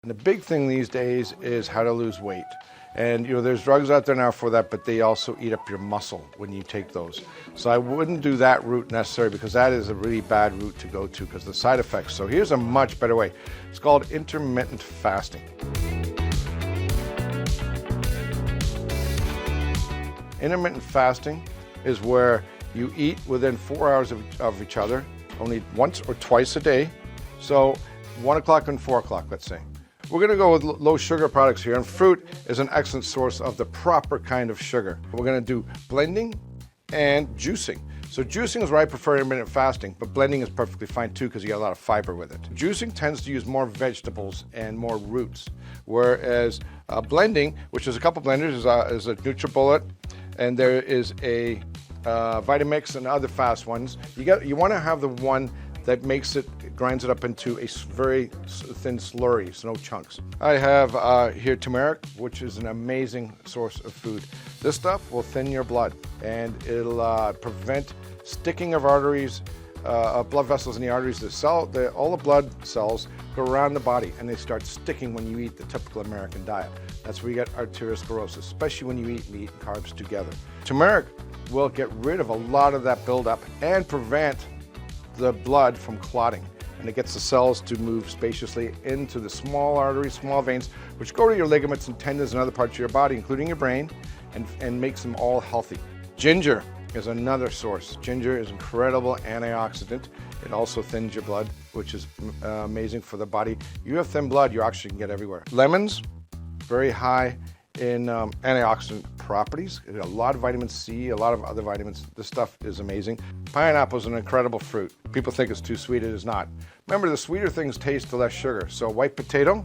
And the big thing these days is how to lose weight. And there's drugs out there now for that, but they also eat up your muscle when you take those. So I wouldn't do that route necessarily, because that is a really bad route to go to because of the side effects. So here's a much better way. It's called intermittent fasting. Intermittent fasting is where you eat within 4 hours of each other, only once or twice a day. So 1 o'clock and 4 o'clock, let's say. We're going to go with low sugar products here, and fruit is an excellent source of the proper kind of sugar. We're going to do blending and juicing. So juicing is where I prefer intermittent fasting, but blending is perfectly fine too because you get a lot of fiber with it. Juicing tends to use more vegetables and more roots, whereas blending, which is a couple blenders, is a NutriBullet, and there is a Vitamix and other fast ones. You want to have the one that grinds it up into a very thin slurry, so no chunks. I have here turmeric, which is an amazing source of food. This stuff will thin your blood, and it'll prevent sticking of arteries, blood vessels in the arteries. All the blood cells go around the body, and they start sticking when you eat the typical American diet. That's where you get arteriosclerosis, especially when you eat meat and carbs together. Turmeric will get rid of a lot of that buildup and prevent the blood from clotting, and it gets the cells to move spaciously into the small arteries, small veins, which go to your ligaments and tendons and other parts of your body, including your brain, and makes them all healthy. Ginger is another source. Ginger is an incredible antioxidant. It also thins your blood, which is amazing for the body. You have thin blood, your oxygen can get everywhere. Lemons, very high in antioxidant properties. A lot of vitamin C, a lot of other vitamins. This stuff is amazing. Pineapple is an incredible fruit. People think it's too sweet. It is not. Remember, the sweeter things taste the less sugar. So white potato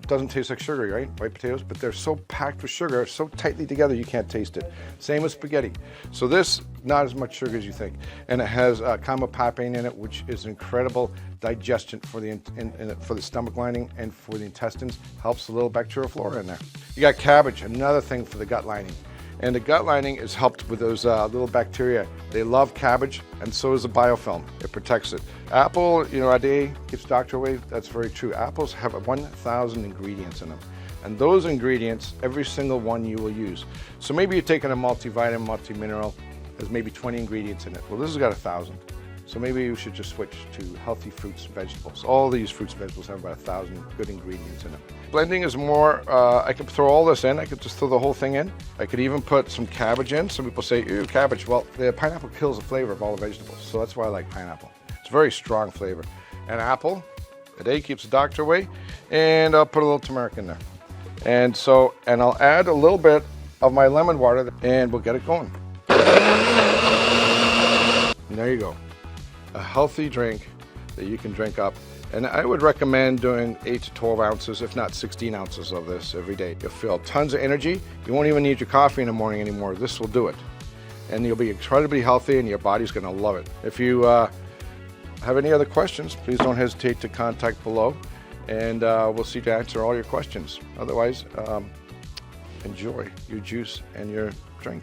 doesn't taste like sugar, right? White potatoes, but they're so packed with sugar, so tightly together you can't taste it. Same with spaghetti. So this, not as much sugar as you think. And it has camopapine in it, which is incredible digestion for the stomach lining and for the intestines. Helps a little bacterial flora in there. You got cabbage, another thing for the gut lining. And the gut lining is helped with those little bacteria. They love cabbage, and so does the biofilm. It protects it. Apple, a day keeps doctor away. That's very true. Apples have 1,000 ingredients in them. And those ingredients, every single one you will use. So maybe you're taking a multivitamin, multi-mineral, there's maybe 20 ingredients in it. Well, this has got 1,000. So maybe you should just switch to healthy fruits and vegetables. All these fruits and vegetables have about 1,000 good ingredients in them. Blending is more, I could throw all this in. I could just throw the whole thing in. I could even put some cabbage in. Some people say, ew, cabbage. Well, the pineapple kills the flavor of all the vegetables. So that's why I like pineapple. It's a very strong flavor. And apple, a day keeps the doctor away. And I'll put a little turmeric in there. And I'll add a little bit of my lemon water, and we'll get it going. And there you go. A healthy drink that you can drink up. And I would recommend doing 8 to 12 ounces, if not 16 ounces of this every day. You'll feel tons of energy. You won't even need your coffee in the morning anymore. This will do it. And you'll be incredibly healthy, and your body's gonna love it. If you have any other questions, please don't hesitate to contact below, and we'll see to answer all your questions. Otherwise, enjoy your juice and your drink.